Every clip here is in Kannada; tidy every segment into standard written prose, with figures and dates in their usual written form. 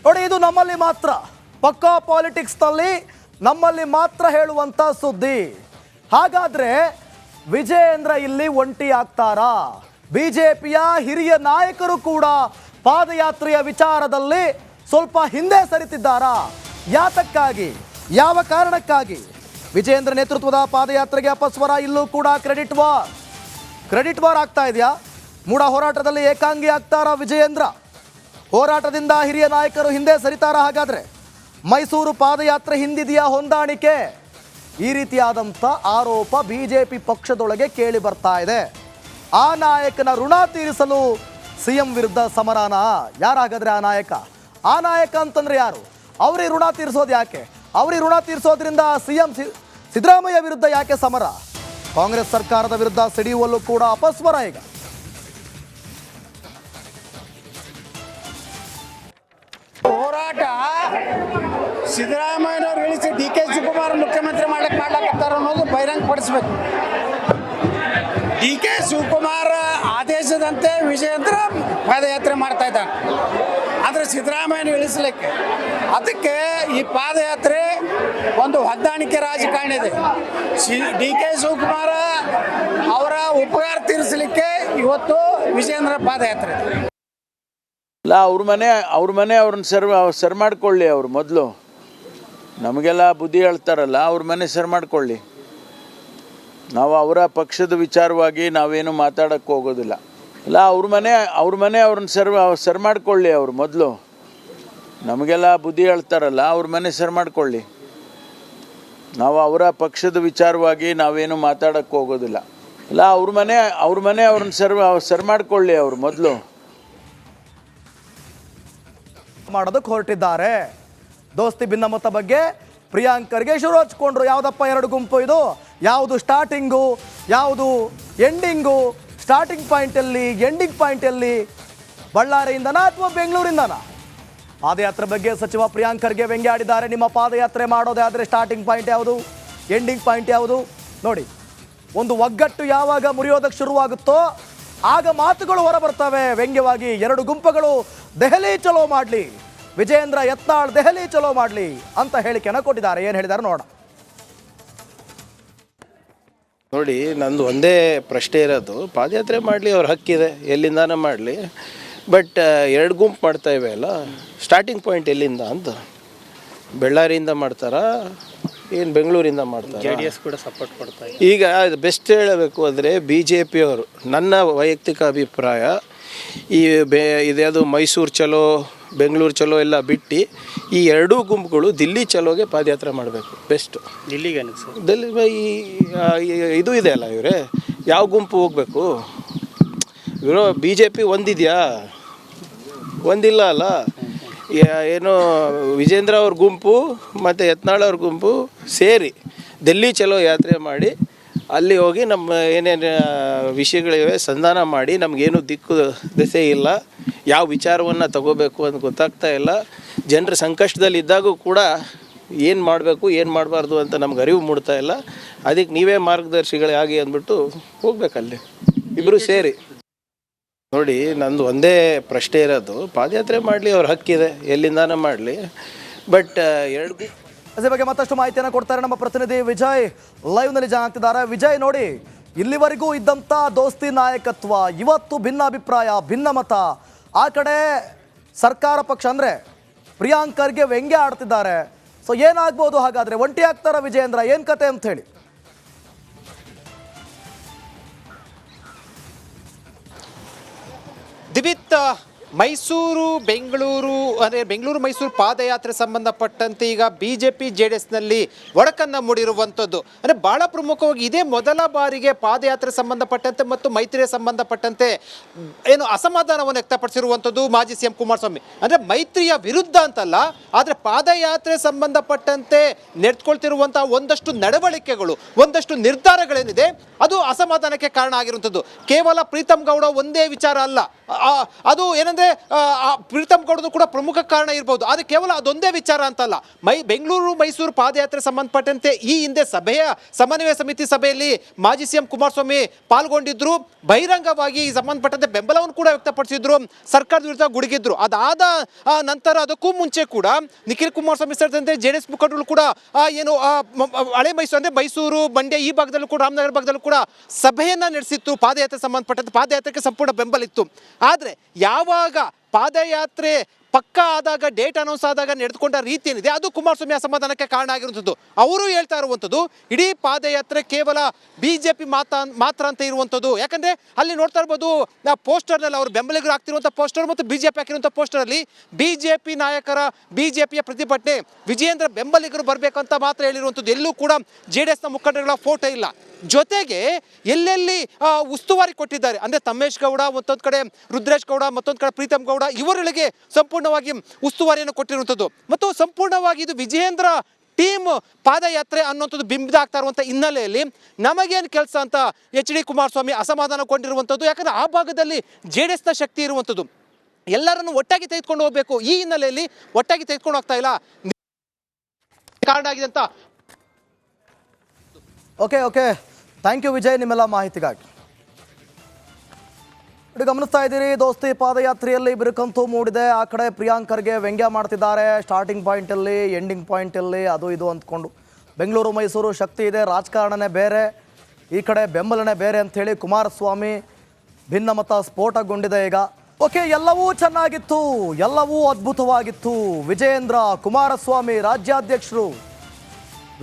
ನೋಡಿ, ಇದು ನಮ್ಮಲ್ಲಿ ಮಾತ್ರ ಪಕ್ಕಾ ಪಾಲಿಟಿಕ್ಸ್ನಲ್ಲಿ ನಮ್ಮಲ್ಲಿ ಮಾತ್ರ ಹೇಳುವಂತ ಸುದ್ದಿ. ಹಾಗಾದ್ರೆ ವಿಜಯೇಂದ್ರ ಇಲ್ಲಿ ಒಂಟಿ ಆಗ್ತಾರಾ? ಬಿಜೆಪಿಯ ಹಿರಿಯ ನಾಯಕರು ಕೂಡ ಪಾದಯಾತ್ರೆಯ ವಿಚಾರದಲ್ಲಿ ಸ್ವಲ್ಪ ಹಿಂದೆ ಸರಿತಿದ್ದಾರಾ? ಯಾತಕ್ಕಾಗಿ, ಯಾವ ಕಾರಣಕ್ಕಾಗಿ? ವಿಜಯೇಂದ್ರ ನೇತೃತ್ವದ ಪಾದಯಾತ್ರೆಗೆ ಅಪಸ್ವರ. ಇಲ್ಲೂ ಕೂಡ ಕ್ರೆಡಿಟ್ ವಾರ್ ಆಗ್ತಾ ಇದೆಯಾ? ಮೂಡ ಹೋರಾಟದಲ್ಲಿ ಏಕಾಂಗಿ ಆಗ್ತಾರಾ ವಿಜಯೇಂದ್ರ? ಹೋರಾಟದಿಂದ ಹಿರಿಯ ನಾಯಕರು ಹಿಂದೆ ಸರಿತಾರಾ? ಹಾಗಾದ್ರೆ ಮೈಸೂರು ಪಾದಯಾತ್ರೆ ಹಿಂದಿದೆಯಾ ಹೊಂದಾಣಿಕೆ? ಈ ರೀತಿಯಾದಂಥ ಆರೋಪ ಬಿಜೆಪಿ ಪಕ್ಷದೊಳಗೆ ಕೇಳಿ ಬರ್ತಾ ಇದೆ. ಆ ನಾಯಕನ ಋಣ ತೀರಿಸಲು ಸಿಎಂ ವಿರುದ್ಧ ಸಮರಾನ? ಯಾರಾಗಾದ್ರೆ ಆ ನಾಯಕ? ಆ ನಾಯಕ ಅಂತಂದ್ರೆ ಯಾರು? ಅವ್ರಿಗೆ ಋಣ ತೀರಿಸೋದು ಯಾಕೆ? ಅವ್ರಿಗೆ ಋಣ ತೀರಿಸೋದ್ರಿಂದ ಸಿಎಂ ಸಿದ್ದರಾಮಯ್ಯ ವಿರುದ್ಧ ಯಾಕೆ ಸಮರ? ಕಾಂಗ್ರೆಸ್ ಸರ್ಕಾರದ ವಿರುದ್ಧ ಸಿಡಿಯುವಲ್ಲೂ ಕೂಡ ಅಪಸ್ವರ. ಈಗ ಹೋರಾಟ ಸಿದ್ದರಾಮಯ್ಯನವ್ರು ಇಳಿಸಿ ಡಿ.ಕೆ. ಶಿವಕುಮಾರ್ ಮುಖ್ಯಮಂತ್ರಿ ಮಾಡ್ಲಾಕತ್ತಾರ ಅನ್ನೋದು ಬಹಿರಂಗಪಡಿಸ್ಬೇಕು. ಡಿ.ಕೆ. ಶಿವಕುಮಾರ್ ಆದೇಶದಂತೆ ವಿಜಯೇಂದ್ರ ಪಾದಯಾತ್ರೆ ಮಾಡ್ತಾ ಇದ್ದಾನೆ. ಆದರೆ ಸಿದ್ದರಾಮಯ್ಯನ ಇಳಿಸಲಿಕ್ಕೆ ಅದಕ್ಕೆ ಈ ಪಾದಯಾತ್ರೆ ಒಂದು ಹೊಂದಾಣಿಕೆ ರಾಜಕಾರಣ ಇದೆ. ಡಿ.ಕೆ. ಶಿವಕುಮಾರ್ ಅವರ ಉಪಕಾರ ತೀರಿಸಲಿಕ್ಕೆ ಇವತ್ತು ವಿಜಯೇಂದ್ರ ಪಾದಯಾತ್ರೆ. ಇಲ್ಲ, ಅವ್ರ ಮನೆ ಅವ್ರನ್ನ ಸರ್ ಮಾಡ್ಕೊಳ್ಳಿ. ಅವ್ರು ಮೊದಲು ನಮಗೆಲ್ಲ ಬುದ್ಧಿ ಹೇಳ್ತಾರಲ್ಲ, ಅವ್ರ ಮನೆ ಸರ್ ಮಾಡ್ಕೊಳ್ಳಿ. ನಾವು ಅವರ ಪಕ್ಷದ ವಿಚಾರವಾಗಿ ನಾವೇನು ಮಾತಾಡೋಕ್ಕೆ ಹೋಗೋದಿಲ್ಲ. ಇಲ್ಲ, ಅವ್ರ ಮನೆ ಅವ್ರನ್ನ ಸರ್ ಮಾಡ್ಕೊಳ್ಳಿ. ಅವ್ರು ಮೊದಲು ನಮಗೆಲ್ಲ ಬುದ್ಧಿ ಹೇಳ್ತಾರಲ್ಲ, ಅವ್ರ ಮನೆ ಸರ್ ಮಾಡ್ಕೊಳ್ಳಿ. ನಾವು ಅವರ ಪಕ್ಷದ ವಿಚಾರವಾಗಿ ನಾವೇನು ಮಾತಾಡೋಕ್ಕೆ ಹೋಗೋದಿಲ್ಲ. ಇಲ್ಲ, ಅವ್ರ ಮನೆ ಅವ್ರನ್ನ ಸರ್ ಮಾಡ್ಕೊಳ್ಳಿ. ಅವ್ರು ಮೊದಲು ಮಾಡೋದಕ್ಕೆ ಹೊರಟಿದ್ದಾರೆ. ದೋಸ್ತಿ ಭಿನ್ನಮತ ಬಗ್ಗೆ ಪ್ರಿಯಾಂಕ್ ಖರ್ಗೆ ಶುರು ಹಚ್ಕೊಂಡ್ರು. ಯಾವುದಪ್ಪ ಎರಡು ಗುಂಪು ಇದು? ಯಾವುದು ಸ್ಟಾರ್ಟಿಂಗು, ಯಾವುದು ಎಂಡಿಂಗು? ಸ್ಟಾರ್ಟಿಂಗ್ ಪಾಯಿಂಟಲ್ಲಿ, ಎಂಡಿಂಗ್ ಪಾಯಿಂಟಲ್ಲಿ ಬಳ್ಳಾರಿಯಿಂದನಾ ಅಥವಾ ಬೆಂಗಳೂರಿಂದನಾ? ಪಾದಯಾತ್ರೆ ಬಗ್ಗೆ ಸಚಿವ ಪ್ರಿಯಾಂಕ್ ಖರ್ಗೆ ವ್ಯಂಗ್ಯ ಆಡಿದ್ದಾರೆ. ನಿಮ್ಮ ಪಾದಯಾತ್ರೆ ಮಾಡೋದೇ ಆದರೆ ಸ್ಟಾರ್ಟಿಂಗ್ ಪಾಯಿಂಟ್ ಯಾವುದು, ಎಂಡಿಂಗ್ ಪಾಯಿಂಟ್ ಯಾವುದು? ನೋಡಿ, ಒಂದು ಒಗ್ಗಟ್ಟು ಯಾವಾಗ ಮುರಿಯೋದಕ್ಕೆ ಶುರುವಾಗುತ್ತೋ ಆಗ ಮಾತುಗಳು ಹೊರಬರ್ತವೆ ವ್ಯಂಗ್ಯವಾಗಿ. ಎರಡು ಗುಂಪುಗಳು ದೆಹಲಿ ಚಲೋ ಮಾಡಲಿ, ವಿಜಯೇಂದ್ರ ಯತ್ನಾಳ್ ದೆಹಲಿ ಚಲೋ ಮಾಡಲಿ ಅಂತ ಹೇಳಿಕೆಯನ್ನು ಕೊಟ್ಟಿದ್ದಾರೆ. ಏನು ಹೇಳಿದ್ದಾರೆ ನೋಡ. ನೋಡಿ, ನಂದು ಒಂದೇ ಪ್ರಶ್ನೆ ಇರೋದು, ಪಾದಯಾತ್ರೆ ಮಾಡಲಿ, ಅವ್ರ ಹಕ್ಕಿದೆ, ಎಲ್ಲಿಂದಾನ ಮಾಡಲಿ. ಬಟ್ ಎರಡು ಗುಂಪು ಮಾಡ್ತಾ ಇವೆ ಅಲ್ಲ, ಸ್ಟಾರ್ಟಿಂಗ್ ಪಾಯಿಂಟ್ ಎಲ್ಲಿಂದ ಅಂತ? ಬೆಳ್ಳಾರಿಯಿಂದ ಮಾಡ್ತಾರಾ, ಏನು ಬೆಂಗಳೂರಿಂದ ಮಾಡ್ತಾರೆ? JDS ಕೂಡ ಸಪೋರ್ಟ್ ಕೊಡ್ತಾ ಇದೆ. ಈಗ ಬೆಸ್ಟ್ ಹೇಳಬೇಕು ಅಂದರೆ BJP ಅವರು, ನನ್ನ ವೈಯಕ್ತಿಕ ಅಭಿಪ್ರಾಯ, ಇದ್ಯಾವುದು ಮೈಸೂರು ಚಲೋ, ಬೆಂಗಳೂರು ಚಲೋ ಎಲ್ಲ ಬಿಟ್ಟು ಈ ಎರಡೂ ಗುಂಪುಗಳು ದಿಲ್ಲಿ ಚಲೋಗೆ ಪಾದಯಾತ್ರೆ ಮಾಡಬೇಕು. ಬೆಸ್ಟು ದಿಲ್ಲಿಗೆ ದಿಲ್ಲಿ ಇದು ಇದೆ ಅಲ್ಲ, ಇವರೇ ಯಾವ ಗುಂಪು ಹೋಗಬೇಕು? ಇವರು BJP ಒಂದಿದೆಯಾ? ಒಂದಿಲ್ಲ ಅಲ್ಲ. ಏನು ವಿಜೇಂದ್ರ ಅವ್ರ ಗುಂಪು ಮತ್ತು ಯತ್ನಾಳ್ ಅವ್ರ ಗುಂಪು ಸೇರಿ ದಿಲ್ಲಿ ಚಲೋ ಯಾತ್ರೆ ಮಾಡಿ ಅಲ್ಲಿ ಹೋಗಿ ನಮ್ಮ ಏನೇನು ವಿಷಯಗಳಿವೆ ಸಂಧಾನ ಮಾಡಿ, ನಮಗೇನು ದಿಕ್ಕು ದೆಸೆ ಇಲ್ಲ, ಯಾವ ವಿಚಾರವನ್ನು ತಗೋಬೇಕು ಅಂತ ಗೊತ್ತಾಗ್ತಾ ಇಲ್ಲ. ಜನರ ಸಂಕಷ್ಟದಲ್ಲಿ ಇದ್ದಾಗೂ ಕೂಡ ಏನು ಮಾಡಬೇಕು ಏನು ಮಾಡಬಾರ್ದು ಅಂತ ನಮ್ಗೆ ಅರಿವು ಮೂಡ್ತಾ ಇಲ್ಲ. ಅದಕ್ಕೆ ನೀವೇ ಮಾರ್ಗದರ್ಶಿಗಳಾಗಿ ಅಂದ್ಬಿಟ್ಟು ಹೋಗ್ಬೇಕಲ್ಲಿ ಇಬ್ಬರು ಸೇರಿ. ನೋಡಿ, ನಂದು ಒಂದೇ ಪ್ರಶ್ನೆ ಇರೋದು, ಪಾದಯಾತ್ರೆ ಮಾಡಲಿ, ಅವ್ರ ಹಕ್ಕಿದೆ, ಎಲ್ಲಿಂದಾನ ಮಾಡಲಿ. ಬಟ್ ಎರಡು ಅದ್ರ ಬಗ್ಗೆ ಮತ್ತಷ್ಟು ಮಾಹಿತಿಯನ್ನು ಕೊಡ್ತಾರೆ ನಮ್ಮ ಪ್ರತಿನಿಧಿ ವಿಜಯ್, ಲೈವ್ನಲ್ಲಿ ಜಾಯ್ನ್ ಆಗ್ತಿದ್ದಾರೆ. ವಿಜಯ್, ನೋಡಿ, ಇಲ್ಲಿವರೆಗೂ ಇದ್ದಂಥ ದೋಸ್ತಿ ನಾಯಕತ್ವ ಇವತ್ತು ಭಿನ್ನಾಭಿಪ್ರಾಯ, ಭಿನ್ನಮತ. ಆ ಕಡೆ ಸರ್ಕಾರ ಪಕ್ಷ ಅಂದರೆ ಪ್ರಿಯಾಂಕ್ ಖರ್ಗೆ ವ್ಯಂಗ್ಯ ಆಡ್ತಿದ್ದಾರೆ. ಸೊ ಏನಾಗ್ಬೋದು ಹಾಗಾದರೆ? ಒಂಟಿ ಆಗ್ತಾರ ವಿಜಯೇಂದ್ರ? ಏನು ಕತೆ ಅಂತ ಹೇಳಿ. ದಿವಿತ್, ಮೈಸೂರು ಬೆಂಗಳೂರು ಅಂದರೆ ಬೆಂಗಳೂರು ಮೈಸೂರು ಪಾದಯಾತ್ರೆ ಸಂಬಂಧಪಟ್ಟಂತೆ ಈಗ BJP JDSನಲ್ಲಿ ಒಡಕನ್ನು ಮೂಡಿರುವಂಥದ್ದು. ಅಂದರೆ ಭಾಳ ಪ್ರಮುಖವಾಗಿ ಇದೇ ಮೊದಲ ಬಾರಿಗೆ ಪಾದಯಾತ್ರೆ ಸಂಬಂಧಪಟ್ಟಂತೆ ಮತ್ತು ಮೈತ್ರಿಯ ಸಂಬಂಧಪಟ್ಟಂತೆ ಏನು ಅಸಮಾಧಾನವನ್ನು ವ್ಯಕ್ತಪಡಿಸಿರುವಂಥದ್ದು ಮಾಜಿ CM ಕುಮಾರಸ್ವಾಮಿ. ಅಂದರೆ ಮೈತ್ರಿಯ ವಿರುದ್ಧ ಅಂತಲ್ಲ, ಆದರೆ ಪಾದಯಾತ್ರೆ ಸಂಬಂಧಪಟ್ಟಂತೆ ನಡೆದುಕೊಳ್ತಿರುವಂಥ ಒಂದಷ್ಟು ನಡವಳಿಕೆಗಳು, ಒಂದಷ್ಟು ನಿರ್ಧಾರಗಳೇನಿದೆ ಅದು ಅಸಮಾಧಾನಕ್ಕೆ ಕಾರಣ ಆಗಿರುವಂಥದ್ದು. ಕೇವಲ ಪ್ರೀತಮ್ ಗೌಡ ಒಂದೇ ವಿಚಾರ ಅಲ್ಲ, ಅದು ಏನಂದರೆ ಯಾಕಂದ್ರೆ ಪ್ರೀತಮ್ ಗೌಡದು ಕೂಡ ಪ್ರಮುಖ ಕಾರಣ ಇರ್ಬೋದು. ಆದರೆ ಕೇವಲ ಅದೊಂದೇ ವಿಚಾರ ಅಂತಲ್ಲ, ಬೆಂಗಳೂರು ಮೈಸೂರು ಪಾದಯಾತ್ರೆ ಸಂಬಂಧಪಟ್ಟಂತೆ ಈ ಹಿಂದೆ ಸಮನ್ವಯ ಸಮಿತಿ ಸಭೆಯಲ್ಲಿ ಮಾಜಿ ಸಿಎಂ ಕುಮಾರಸ್ವಾಮಿ ಪಾಲ್ಗೊಂಡಿದ್ರು. ಬಹಿರಂಗವಾಗಿ ಈ ಸಂಬಂಧಪಟ್ಟಂತೆ ಬೆಂಬಲವನ್ನು ಕೂಡ ವ್ಯಕ್ತಪಡಿಸಿದ್ರು, ಸರ್ಕಾರದ ವಿರುದ್ಧ ಗುಡುಗಿದ್ರು. ಅದಾದ ನಂತರ ಅದಕ್ಕೂ ಮುಂಚೆ ಕೂಡ ನಿಖಿಲ್ ಕುಮಾರಸ್ವಾಮಿ ಸೇರಿದಂತೆ ಜೆಡಿಎಸ್ ಮುಖಂಡರು ಕೂಡ ಏನು ಹಳೆ ಮೈಸೂರು ಅಂದ್ರೆ ಮೈಸೂರು ಮಂಡ್ಯ ಈ ಭಾಗದಲ್ಲೂ ಕೂಡ ರಾಮನಗರ ಭಾಗದಲ್ಲೂ ಕೂಡ ಸಭೆಯನ್ನ ನಡೆಸಿತ್ತು. ಪಾದಯಾತ್ರೆ ಸಂಬಂಧಪಟ್ಟಂತೆ ಪಾದಯಾತ್ರೆಗೆ ಸಂಪೂರ್ಣ ಬೆಂಬಲ ಇತ್ತು. ಆದರೆ ಯಾವಾಗ ಪಾದಯಾತ್ರೆ ಪಕ್ಕ ಆದಾಗ, ಡೇಟ್ ಅನೌನ್ಸ್ ಆದಾಗ ನಡೆದುಕೊಂಡ ರೀತಿ ಏನಿದೆ ಅದು ಕುಮಾರಸ್ವಾಮಿ ಅಸಮಾಧಾನಕ್ಕೆ ಕಾರಣ ಆಗಿರುವಂಥದ್ದು. ಅವರು ಹೇಳ್ತಾ ಇರುವಂಥದ್ದು ಇಡೀ ಪಾದಯಾತ್ರೆ ಕೇವಲ BJP ಮಾತ್ರ ಅಂತ ಇರುವಂಥದ್ದು. ಯಾಕಂದ್ರೆ ಅಲ್ಲಿ ನೋಡ್ತಾ ಇರ್ಬೋದು ಪೋಸ್ಟರ್ನಲ್ಲಿ ಅವರು ಬೆಂಬಲಿಗರು ಆಗ್ತಿರುವಂಥ ಪೋಸ್ಟರ್ ಮತ್ತು BJP ಹಾಕಿರುವಂಥ ಪೋಸ್ಟರಲ್ಲಿ BJP ನಾಯಕರ BJPಯ ಪ್ರತಿಭಟನೆ, ವಿಜಯೇಂದ್ರ ಬೆಂಬಲಿಗರು ಬರಬೇಕಂತ ಮಾತ್ರ ಹೇಳಿರುವಂಥದ್ದು. ಎಲ್ಲೂ ಕೂಡ JDSನ ಮುಖಂಡರುಗಳ ಫೋಟೋ ಇಲ್ಲ. ಜೊತೆಗೆ ಎಲ್ಲೆಲ್ಲಿ ಉಸ್ತುವಾರಿ ಕೊಟ್ಟಿದ್ದಾರೆ ಅಂದರೆ ತಮ್ಮೇಶ್ ಗೌಡ ಮತ್ತೊಂದು ಕಡೆ ರುದ್ರೇಶ್ ಗೌಡ ಮತ್ತೊಂದು ಕಡೆ ಪ್ರೀತಮ್ ಗೌಡ ಇವರುಗಳಿಗೆ ಸಂಪೂರ್ಣವಾಗಿ ಉಸ್ತುವಾರಿಯನ್ನು ಕೊಟ್ಟಿರುವಂಥದ್ದು. ಮತ್ತು ಸಂಪೂರ್ಣವಾಗಿ ಇದು ವಿಜಯೇಂದ್ರ ಟೀಮ್ ಪಾದಯಾತ್ರೆ ಅನ್ನುವಂಥದ್ದು ಬಿಂಬಿತ ಆಗ್ತಾ ಇರುವಂಥ ಹಿನ್ನೆಲೆಯಲ್ಲಿ ನಮಗೇನು ಕೆಲಸ ಅಂತ HD ಕುಮಾರಸ್ವಾಮಿ ಅಸಮಾಧಾನಗೊಂಡಿರುವಂಥದ್ದು. ಯಾಕಂದರೆ ಆ ಭಾಗದಲ್ಲಿ JDSನ ಶಕ್ತಿ ಇರುವಂಥದ್ದು, ಎಲ್ಲರನ್ನು ಒಟ್ಟಾಗಿ ತೆಗೆದುಕೊಂಡು ಹೋಗಬೇಕು. ಈ ಹಿನ್ನೆಲೆಯಲ್ಲಿ ಒಟ್ಟಾಗಿ ತೆಗೆದುಕೊಂಡು ಹೋಗ್ತಾ ಇಲ್ಲ ಕಾರಣ ಆಗಿದೆ ಅಂತ. ಓಕೆ ಥ್ಯಾಂಕ್ ಯು ವಿಜಯ್ ನಿಮ್ಮೆಲ್ಲ ಮಾಹಿತಿಗಾಗಿ. ಗಮನಿಸ್ತಾ ಇದ್ದೀರಿ, ದೋಸ್ತಿ ಪಾದಯಾತ್ರೆಯಲ್ಲಿ ಬಿರುಕಂತೂ ಮೂಡಿದೆ. ಆ ಕಡೆ ಪ್ರಿಯಾಂಕ್ ಖರ್ಗೆ ವ್ಯಂಗ್ಯ ಮಾಡ್ತಿದ್ದಾರೆ, ಸ್ಟಾರ್ಟಿಂಗ್ ಪಾಯಿಂಟಲ್ಲಿ ಎಂಡಿಂಗ್ ಪಾಯಿಂಟಲ್ಲಿ ಅದು ಇದು ಅಂದ್ಕೊಂಡು. ಬೆಂಗಳೂರು ಮೈಸೂರು ಶಕ್ತಿ ಇದೆ, ರಾಜಕಾರಣನೇ ಬೇರೆ, ಈ ಕಡೆ ಬೆಂಬಲನೇ ಬೇರೆ ಅಂಥೇಳಿ ಕುಮಾರಸ್ವಾಮಿ ಭಿನ್ನಮತ ಸ್ಫೋಟಗೊಂಡಿದೆ ಈಗ. ಓಕೆ, ಎಲ್ಲವೂ ಚೆನ್ನಾಗಿತ್ತು, ಎಲ್ಲವೂ ಅದ್ಭುತವಾಗಿತ್ತು. ವಿಜಯೇಂದ್ರ ಕುಮಾರಸ್ವಾಮಿ ರಾಜ್ಯಾಧ್ಯಕ್ಷರು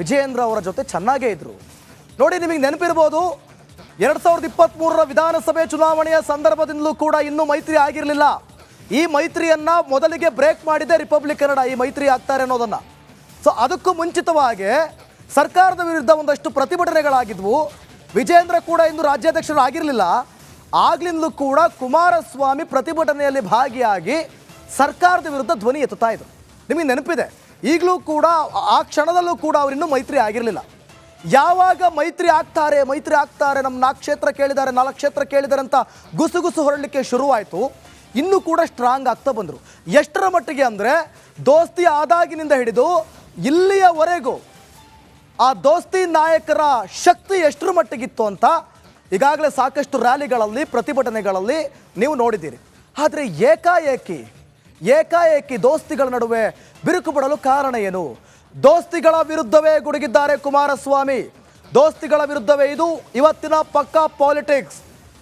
ವಿಜಯೇಂದ್ರ ಅವರ ಜೊತೆ ಚೆನ್ನಾಗೇ ಇದ್ರು ನೋಡಿ. ನಿಮಗೆ ನೆನಪಿರ್ಬೋದು 2023ರ ವಿಧಾನಸಭೆ ಚುನಾವಣೆಯ ಸಂದರ್ಭದಿಂದಲೂ ಕೂಡ ಇನ್ನೂ ಮೈತ್ರಿ ಆಗಿರಲಿಲ್ಲ. ಈ ಮೈತ್ರಿಯನ್ನ ಮೊದಲಿಗೆ ಬ್ರೇಕ್ ಮಾಡಿದೆ ರಿಪಬ್ಲಿಕ್ ಕನ್ನಡ, ಈ ಮೈತ್ರಿ ಆಗ್ತಾರೆ ಅನ್ನೋದನ್ನ. ಸೊ ಅದಕ್ಕೂ ಮುಂಚಿತವಾಗಿ ಸರ್ಕಾರದ ವಿರುದ್ಧ ಒಂದಷ್ಟು ಪ್ರತಿಭಟನೆಗಳಾಗಿದ್ವು. ವಿಜಯೇಂದ್ರ ಕೂಡ ಇಂದು ರಾಜ್ಯಾಧ್ಯಕ್ಷರು ಆಗಿರಲಿಲ್ಲ. ಆಗ್ಲಿಂದಲೂ ಕೂಡ ಕುಮಾರಸ್ವಾಮಿ ಪ್ರತಿಭಟನೆಯಲ್ಲಿ ಭಾಗಿಯಾಗಿ ಸರ್ಕಾರದ ವಿರುದ್ಧ ಧ್ವನಿ ಎತ್ತುತ್ತಾ ಇದ್ರು. ನಿಮಗೆ ನೆನಪಿದೆ, ಈಗಲೂ ಕೂಡ ಆ ಕ್ಷಣದಲ್ಲೂ ಕೂಡ ಅವರಿನ್ನೂ ಮೈತ್ರಿ ಆಗಿರಲಿಲ್ಲ. ಯಾವಾಗ ಮೈತ್ರಿ ಆಗ್ತಾರೆ ನಮ್ಮ 4 ಕ್ಷೇತ್ರ ಕೇಳಿದ್ದಾರೆ 4 ಕ್ಷೇತ್ರ ಕೇಳಿದ್ದಾರೆ ಅಂತ ಗುಸುಗುಸು ಹೊರಡಲಿಕ್ಕೆ ಶುರುವಾಯಿತು. ಇನ್ನೂ ಕೂಡ ಸ್ಟ್ರಾಂಗ್ ಆಗ್ತಾ ಬಂದರು. ಎಷ್ಟರ ಮಟ್ಟಿಗೆ ಅಂದರೆ ದೋಸ್ತಿ ಆದಾಗಿನಿಂದ ಹಿಡಿದು ಇಲ್ಲಿಯವರೆಗೂ ಆ ದೋಸ್ತಿ ನಾಯಕರ ಶಕ್ತಿ ಎಷ್ಟರ ಮಟ್ಟಿಗಿತ್ತು ಅಂತ ಈಗಾಗಲೇ ಸಾಕಷ್ಟು ರ್ಯಾಲಿಗಳಲ್ಲಿ ಪ್ರತಿಭಟನೆಗಳಲ್ಲಿ ನೀವು ನೋಡಿದ್ದೀರಿ. ಆದರೆ ಏಕಾಏಕಿ ದೋಸ್ತಿಗಳ ನಡುವೆ ಬಿರುಕು ಬಿಡಲು ಕಾರಣ ಏನು? ದೋಸ್ತಿಗಳ ವಿರುದ್ಧವೇ ಗುಡುಗಿದ್ದಾರೆ ಕುಮಾರಸ್ವಾಮಿ. ದೋಸ್ತಿಗಳ ವಿರುದ್ಧವೇ ಇದು ಇವತ್ತಿನ ಪಕ್ಕಾ ಪಾಲಿಟಿಕ್ಸ್.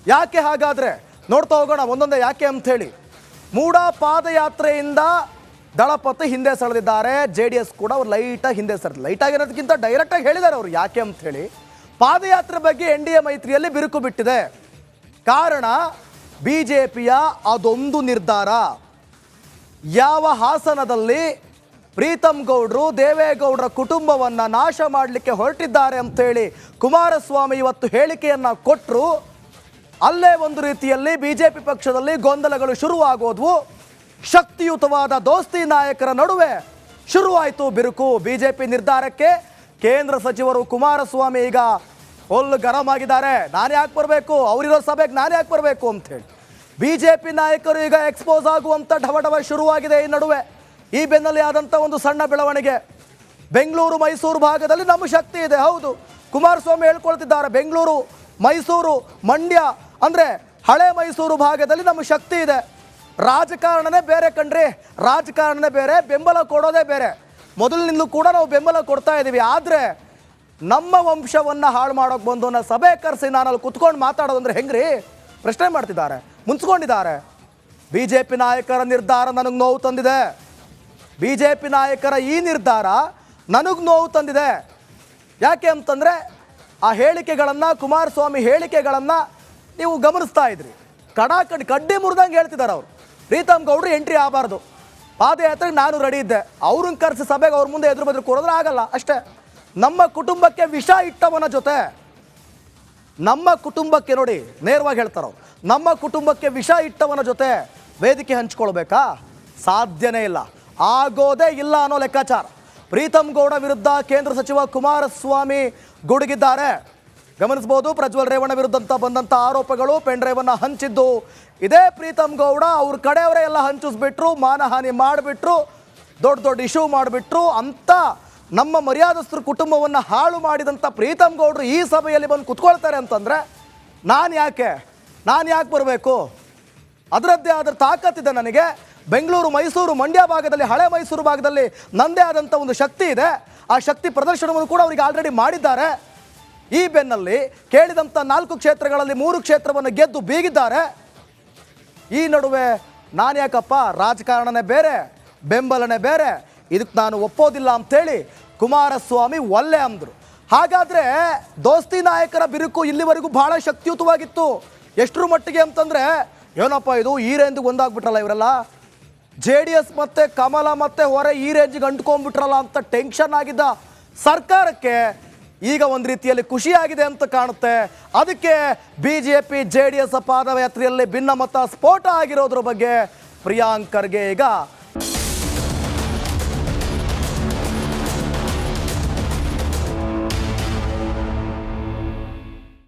ಯಾಕೆ ಹಾಗಾದರೆ ನೋಡ್ತಾ ಹೋಗೋಣ ಒಂದೊಂದೇ ಯಾಕೆ ಅಂಥೇಳಿ. ಮೂಡ ಪಾದಯಾತ್ರೆಯಿಂದ ದಳಪತಿ ಹಿಂದೆ ಸರಿದಿದ್ದಾರೆ. JDS ಕೂಡ ಅವ್ರು ಲೈಟಾಗಿ ಹಿಂದೆ ಸರಿದು, ಲೈಟಾಗಿ ಅನ್ನೋದಕ್ಕಿಂತ ಡೈರೆಕ್ಟಾಗಿ ಹೇಳಿದ್ದಾರೆ ಅವರು ಯಾಕೆ ಅಂಥೇಳಿ. ಪಾದಯಾತ್ರೆ ಬಗ್ಗೆ NDA ಮೈತ್ರಿಯಲ್ಲಿ ಬಿರುಕು ಬಿಟ್ಟಿದೆ. ಕಾರಣ BJPಯ ಅದೊಂದು ನಿರ್ಧಾರ. ಯಾವ ಹಾಸನದಲ್ಲಿ ಪ್ರೀತಮ್ ಗೌಡ್ರು ದೇವೇಗೌಡರ ಕುಟುಂಬವನ್ನು ನಾಶ ಮಾಡಲಿಕ್ಕೆ ಹೊರಟಿದ್ದಾರೆ ಅಂತೇಳಿ ಕುಮಾರಸ್ವಾಮಿ ಇವತ್ತು ಹೇಳಿಕೆಯನ್ನು ಕೊಟ್ಟರು, ಅಲ್ಲೇ ಒಂದು ರೀತಿಯಲ್ಲಿ BJP ಪಕ್ಷದಲ್ಲಿ ಗೊಂದಲಗಳು ಶುರುವಾಗೋದ್ವು. ಶಕ್ತಿಯುತವಾದ ದೋಸ್ತಿ ನಾಯಕರ ನಡುವೆ ಶುರುವಾಯಿತು ಬಿರುಕು. BJP ನಿರ್ಧಾರಕ್ಕೆ ಕೇಂದ್ರ ಸಚಿವರು ಕುಮಾರಸ್ವಾಮಿ ಈಗ ಫುಲ್ ಗರಂ ಆಗಿದ್ದಾರೆ. ನಾನು ಯಾಕೆ ಬರಬೇಕು, ಅವರಿರೋ ಸಭೆಗೆ ನಾನು ಯಾಕೆ ಬರಬೇಕು ಅಂಥೇಳಿ. BJP ನಾಯಕರು ಈಗ ಎಕ್ಸ್ಪೋಸ್ ಆಗುವಂಥ ಢವಢವ ಶುರುವಾಗಿದೆ. ಈ ನಡುವೆ ಈ ಬೆನ್ನಲ್ಲಿ ಆದಂಥ ಒಂದು ಸಣ್ಣ ಬೆಳವಣಿಗೆ. ಬೆಂಗಳೂರು ಮೈಸೂರು ಭಾಗದಲ್ಲಿ ನಮ್ಮ ಶಕ್ತಿ ಇದೆ. ಹೌದು, ಕುಮಾರಸ್ವಾಮಿ ಹೇಳ್ಕೊಳ್ತಿದ್ದಾರೆ ಬೆಂಗಳೂರು ಮೈಸೂರು ಮಂಡ್ಯ ಅಂದರೆ ಹಳೆ ಮೈಸೂರು ಭಾಗದಲ್ಲಿ ನಮ್ಮ ಶಕ್ತಿ ಇದೆ. ರಾಜಕಾರಣನೇ ಬೇರೆ ಕಣ್ರಿ, ರಾಜಕಾರಣನೇ ಬೇರೆ, ಬೆಂಬಲ ಕೊಡೋದೇ ಬೇರೆ. ಮೊದಲಿನಿಂದಲೂ ಕೂಡ ನಾವು ಬೆಂಬಲ ಕೊಡ್ತಾ ಇದ್ದೀವಿ. ಆದರೆ ನಮ್ಮ ವಂಶವನ್ನು ಹಾಳು ಮಾಡೋಕೆ ಬಂದು ನಾ ಸಭೆ ಕರೆಸಿ ನಾನು ಅಲ್ಲಿ ಕುತ್ಕೊಂಡು ಮಾತಾಡೋದಂದ್ರೆ ಹೆಂಗ್ರಿ ಪ್ರಶ್ನೆ ಮಾಡ್ತಿದ್ದಾರೆ, ಮುನ್ಸ್ಕೊಂಡಿದ್ದಾರೆ. BJP ನಾಯಕರ ನಿರ್ಧಾರ ನನಗೆ ನೋವು ತಂದಿದೆ. BJP ನಾಯಕರ ಈ ನಿರ್ಧಾರ ನನಗೆ ನೋವು ತಂದಿದೆ. ಯಾಕೆ ಅಂತಂದರೆ ಆ ಹೇಳಿಕೆಗಳನ್ನು, ಕುಮಾರಸ್ವಾಮಿ ಹೇಳಿಕೆಗಳನ್ನು ನೀವು ಗಮನಿಸ್ತಾ ಇದ್ರಿ. ಕಡ್ಡಿ ಮುರಿದಂಗೆ ಹೇಳ್ತಿದ್ದಾರೆ ಅವರು. ಪ್ರೀತಮ್ ಗೌಡ್ರು ಎಂಟ್ರಿ ಆಗಬಾರ್ದು, ಪಾದಯಾತ್ರೆಗೆ ನಾನು ರೆಡಿ ಇದ್ದೆ, ಅವ್ರನ್ನ ಕರೆಸಿ ಸಭೆಗೆ ಅವ್ರ ಮುಂದೆ ಎದುರು ಬದ್ರು ಕೊಡೋದ್ರೆ ಆಗಲ್ಲ ಅಷ್ಟೇ. ನಮ್ಮ ಕುಟುಂಬಕ್ಕೆ ವಿಷ ಇಟ್ಟವನ ಜೊತೆ, ನಮ್ಮ ಕುಟುಂಬಕ್ಕೆ ನೋಡಿ ನೇರವಾಗಿ ಹೇಳ್ತಾರ ಅವ್ರು, ನಮ್ಮ ಕುಟುಂಬಕ್ಕೆ ವಿಷ ಇಟ್ಟವನ ಜೊತೆ ವೇದಿಕೆ ಹಂಚ್ಕೊಳ್ಬೇಕಾ? ಸಾಧ್ಯನೇ ಇಲ್ಲ, ಆಗೋದೇ ಇಲ್ಲ ಅನ್ನೋ ಲೆಕ್ಕಾಚಾರ. ಪ್ರೀತಮ್ ಗೌಡ ವಿರುದ್ಧ ಕೇಂದ್ರ ಸಚಿವ ಕುಮಾರಸ್ವಾಮಿ ಗುಡುಗಿದ್ದಾರೆ. ಗಮನಿಸಬಹುದು. ಪ್ರಜ್ವಲ್ ರೇವಣ್ಣ ವಿರುದ್ಧ ಬಂದಂಥ ಆರೋಪಗಳು, ಪೆನ್ ಡ್ರೈವನ್ನು ಹಂಚಿದ್ದು ಇದೇ ಪ್ರೀತಮ್ ಗೌಡ. ಅವ್ರ ಕಡೆಯವರೇ ಎಲ್ಲ ಹಂಚಿಸ್ಬಿಟ್ರು, ಮಾನಹಾನಿ ಮಾಡಿಬಿಟ್ರು, ದೊಡ್ಡ ದೊಡ್ಡ ಇಶ್ಯೂ ಮಾಡಿಬಿಟ್ರು ಅಂತ ನಮ್ಮ ಮರ್ಯಾದಸ್ಥರ ಕುಟುಂಬವನ್ನು ಹಾಳು ಮಾಡಿದಂಥ ಪ್ರೀತಮ್ ಗೌಡರು ಈ ಸಭೆಯಲ್ಲಿ ಬಂದು ಕುತ್ಕೊಳ್ತಾರೆ ಅಂತಂದರೆ ನಾನು ಯಾಕೆ ಬರಬೇಕು? ಅದರದ್ದೇ ಆದ ತಾಕತ್ತಿದೆ ನನಗೆ. ಬೆಂಗಳೂರು, ಮೈಸೂರು, ಮಂಡ್ಯ ಭಾಗದಲ್ಲಿ, ಹಳೆ ಮೈಸೂರು ಭಾಗದಲ್ಲಿ ನನ್ನದೇ ಆದಂಥ ಒಂದು ಶಕ್ತಿ ಇದೆ. ಆ ಶಕ್ತಿ ಪ್ರದರ್ಶನವನ್ನು ಕೂಡ ಅವರಿಗೆ ಆಲ್ರೆಡಿ ಮಾಡಿದ್ದಾರೆ. ಈ ಬೆನ್ನಲ್ಲಿ ಕೇಳಿದಂಥ 4 ಕ್ಷೇತ್ರಗಳಲ್ಲಿ 3 ಕ್ಷೇತ್ರವನ್ನು ಗೆದ್ದು ಬೀಗಿದ್ದಾರೆ. ಈ ನಡುವೆ ನಾನು ಯಾಕಪ್ಪ, ರಾಜಕಾರಣನೇ ಬೇರೆ, ಬೆಂಬಲನೇ ಬೇರೆ, ಇದಕ್ಕೆ ನಾನು ಒಪ್ಪೋದಿಲ್ಲ ಅಂಥೇಳಿ ಕುಮಾರಸ್ವಾಮಿ ಒಲ್ಲೆ ಅಂದರು. ಹಾಗಾದರೆ ದೋಸ್ತಿ ನಾಯಕರ ಬಿರುಕು ಇಲ್ಲಿವರೆಗೂ ಬಹಳ ಶಕ್ತಿಯುತವಾಗಿತ್ತು. ಎಷ್ಟರ ಮಟ್ಟಿಗೆ ಅಂತಂದರೆ, ಏನಪ್ಪ ಇದು ಈ ರೇಂಜಿಗೆ ಒಂದಾಗ್ಬಿಟ್ರಲ್ಲ ಇವರೆಲ್ಲ, JDS ಮತ್ತು ಕಮಲ ಮತ್ತು ಹೊರೆ ಈ ರೇಂಜಿಗೆ ಅಂಟ್ಕೊಂಡ್ಬಿಟ್ರಲ್ಲ ಅಂತ ಟೆನ್ಷನ್ ಆಗಿದ್ದ ಸರ್ಕಾರಕ್ಕೆ ಈಗ ಒಂದು ರೀತಿಯಲ್ಲಿ ಖುಷಿಯಾಗಿದೆ ಅಂತ ಕಾಣುತ್ತೆ. ಅದಕ್ಕೆ BJP JDS ಪಾದಯಾತ್ರೆಯಲ್ಲಿ ಭಿನ್ನಮತ ಸ್ಫೋಟ ಆಗಿರೋದ್ರ ಬಗ್ಗೆ ಪ್ರಿಯಾಂಕ್ ಖರ್ಗೆ ಈಗ